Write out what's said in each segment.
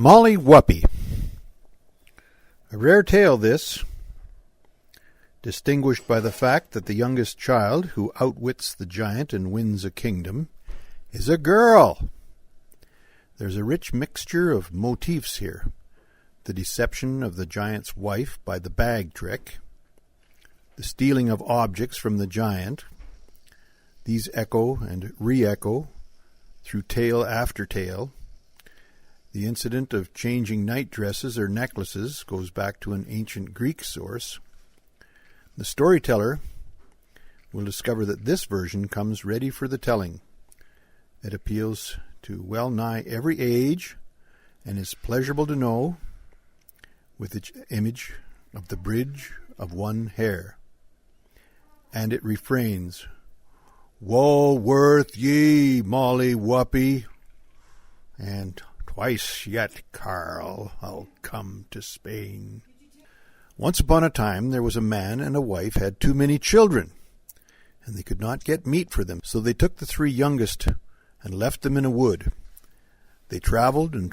Molly Whuppie. A rare tale this, distinguished by the fact that the youngest child who outwits the giant and wins a kingdom is a girl. There's a rich mixture of motifs here. The deception of the giant's wife by the bag trick, the stealing of objects from the giant. These echo and re-echo through tale after tale. The incident of changing night dresses or necklaces goes back to an ancient Greek source. The storyteller will discover that this version comes ready for the telling. It appeals to well nigh every age and is pleasurable to know, with its image of the bridge of one hair. And it refrains, "Woe worth ye, Molly Whuppie, and twice yet, Carl, I'll come to Spain." Once upon a time there was a man and a wife had too many children, and they could not get meat for them, so they took the three youngest and left them in a wood. They traveled and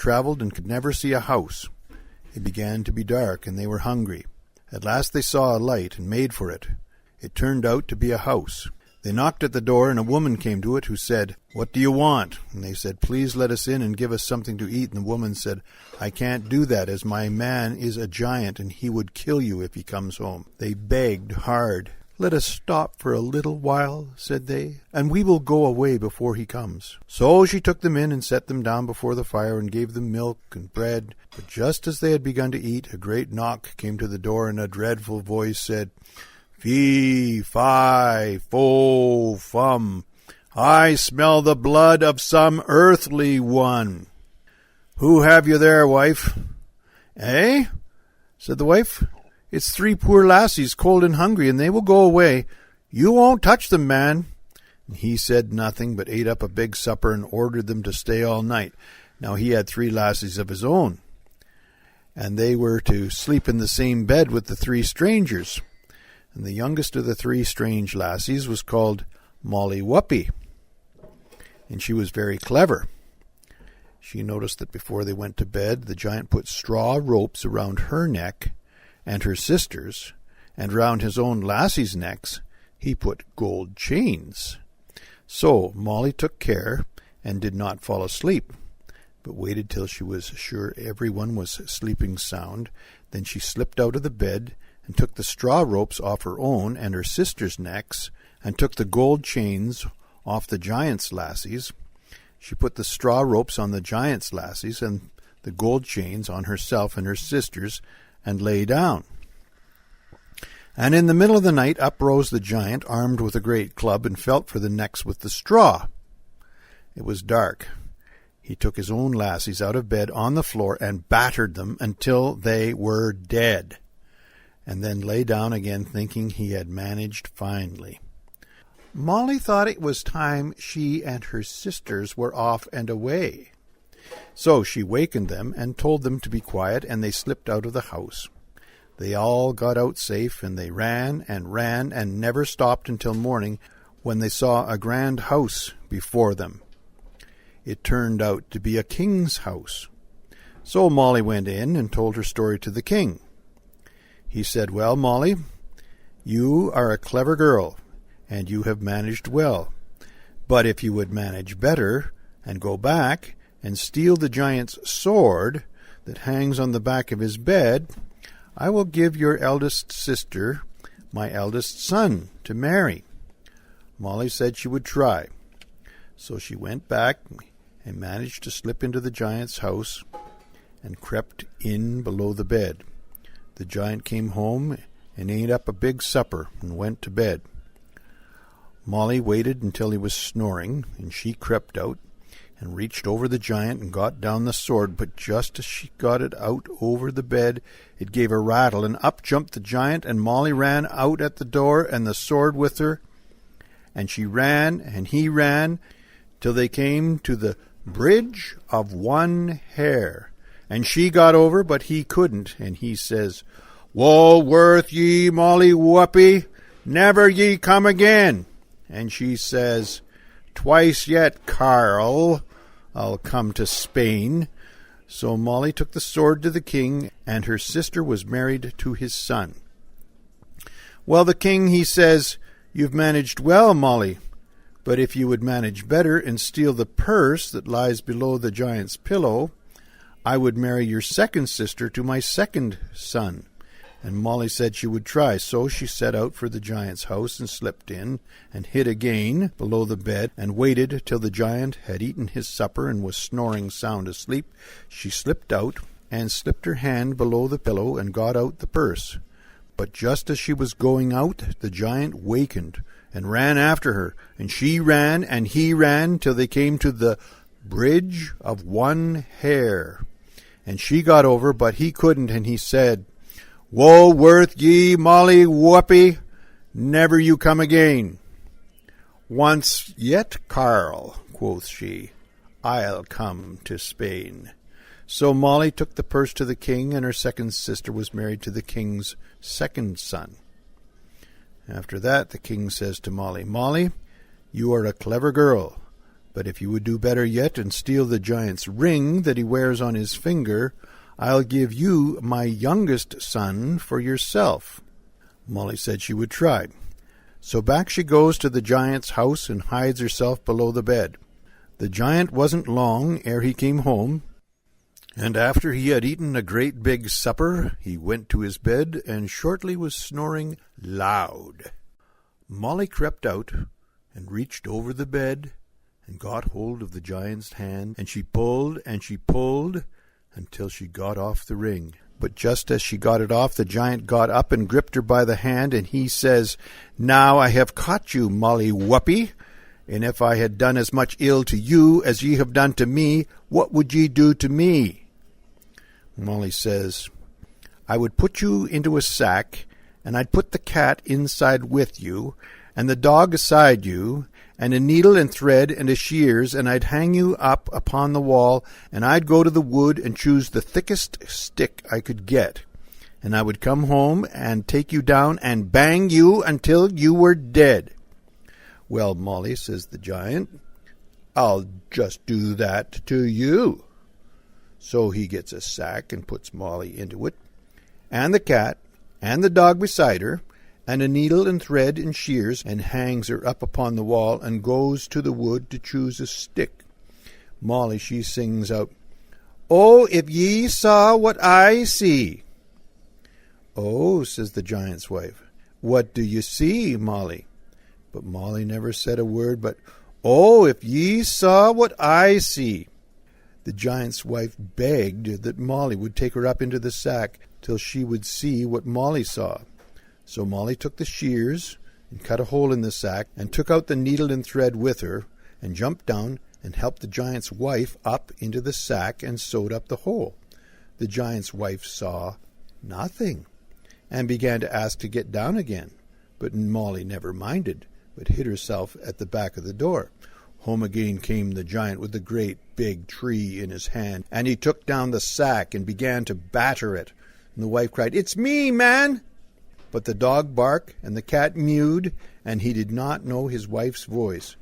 could never see a house. It began to be dark, and they were hungry. At last they saw a light and made for it. It turned out to be a house. They knocked at the door, and a woman came to it who said, "What do you want?" And they said, "Please let us in and give us something to eat." And the woman said, "I can't do that, as my man is a giant, and he would kill you if he comes home." They begged hard. "Let us stop for a little while," said they, "and we will go away before he comes." So she took them in and set them down before the fire and gave them milk and bread. But just as they had begun to eat, a great knock came to the door, and a dreadful voice said, "Fee, fi, fo, fum, I smell the blood of some earthly one." "Who have you there, wife?" "Eh?" said the wife. "It's three poor lassies, cold and hungry, and they will go away. You won't touch them, man." And he said nothing, but ate up a big supper and ordered them to stay all night. Now he had three lassies of his own, and they were to sleep in the same bed with the three strangers. And the youngest of the three strange lassies was called Molly Whuppie, and she was very clever. She noticed that before they went to bed, the giant put straw ropes around her neck and her sisters, and round his own lassies' necks he put gold chains. So Molly took care and did not fall asleep, but waited till she was sure everyone was sleeping sound. Then she slipped out of the bed and took the straw ropes off her own and her sisters' necks, and took the gold chains off the giant's lassies. She put the straw ropes on the giant's lassies and the gold chains on herself and her sisters, and lay down. And in the middle of the night up rose the giant, armed with a great club, and felt for the necks with the straw. It was dark. He took his own lassies out of bed on the floor and battered them until they were dead, and then lay down again, thinking he had managed finely. Molly thought it was time she and her sisters were off and away. So she wakened them and told them to be quiet, and they slipped out of the house. They all got out safe, and they ran and never stopped until morning, when they saw a grand house before them. It turned out to be a king's house. So Molly went in and told her story to the king. He said, "Well, Molly, you are a clever girl, and you have managed well. But if you would manage better, and go back and steal the giant's sword that hangs on the back of his bed, I will give your eldest sister my eldest son to marry." Molly said she would try. So she went back and managed to slip into the giant's house and crept in below the bed. The giant came home and ate up a big supper and went to bed. Molly waited until he was snoring, and she crept out and reached over the giant and got down the sword. But just as she got it out over the bed, it gave a rattle, and up jumped the giant, and Molly ran out at the door, and the sword with her. And she ran, and he ran, till they came to the bridge of one hair. And she got over, but he couldn't, and he says, "Woe worth ye, Molly Whuppie, never ye come again." And she says, "Twice yet, Carl, I'll come to Spain." So Molly took the sword to the king, and her sister was married to his son. Well, the king, he says, "You've managed well, Molly, but if you would manage better and steal the purse that lies below the giant's pillow, I would marry your second sister to my second son." And Molly said she would try, so she set out for the giant's house and slipped in, and hid again below the bed, and waited till the giant had eaten his supper and was snoring sound asleep. She slipped out, and slipped her hand below the pillow, and got out the purse. But just as she was going out, the giant wakened, and ran after her, and she ran, and he ran, till they came to the bridge of one hair. And she got over, but he couldn't, and he said, "Woe worth ye, Molly Whuppie, never you come again." "Once yet, Carl," quoth she, "I'll come to Spain." So Molly took the purse to the king, and her second sister was married to the king's second son. After that, the king says to Molly, "Molly, you are a clever girl, but if you would do better yet and steal the giant's ring that he wears on his finger, I'll give you my youngest son for yourself." Molly said she would try. So back she goes to the giant's house and hides herself below the bed. The giant wasn't long ere he came home, and after he had eaten a great big supper, he went to his bed and shortly was snoring loud. Molly crept out and reached over the bed and got hold of the giant's hand, and she pulled until she got off the ring. But just as she got it off, the giant got up and gripped her by the hand, and he says, "Now I have caught you, Molly Whuppie, and if I had done as much ill to you as ye have done to me, what would ye do to me?" Molly says, "I would put you into a sack, and I'd put the cat inside with you, and the dog aside you, and a needle and thread and a shears, and I'd hang you up upon the wall, and I'd go to the wood and choose the thickest stick I could get, and I would come home and take you down and bang you until you were dead." "Well, Molly," says the giant, "I'll just do that to you." So he gets a sack and puts Molly into it, and the cat, and the dog beside her, and a needle and thread and shears, and hangs her up upon the wall, and goes to the wood to choose a stick. Molly, she sings out, "Oh, if ye saw what I see!" "Oh," says the giant's wife, "what do you see, Molly?" But Molly never said a word but, "Oh, if ye saw what I see!" The giant's wife begged that Molly would take her up into the sack till she would see what Molly saw. So Molly took the shears and cut a hole in the sack, and took out the needle and thread with her, and jumped down and helped the giant's wife up into the sack and sewed up the hole. The giant's wife saw nothing, and began to ask to get down again, but Molly never minded, but hid herself at the back of the door. Home again came the giant with the great big tree in his hand, and he took down the sack and began to batter it. And the wife cried, "It's me, man!" But the dog barked, and the cat mewed, and he did not know his wife's voice.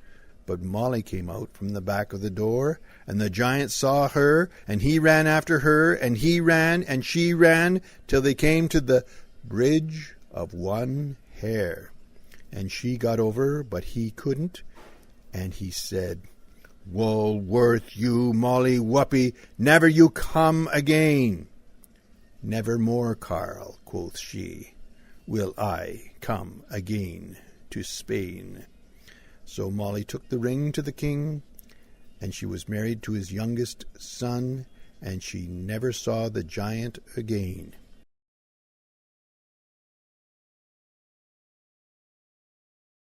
But Molly came out from the back of the door, and the giant saw her, and he ran after her, and he ran, and she ran, till they came to the bridge of one hair. And she got over, but he couldn't, and he said, "Woe worth you, Molly Whuppie, never you come again." "Never more, Carl," quoth she, "will I come again to Spain." So Molly took the ring to the king, and she was married to his youngest son, and she never saw the giant again.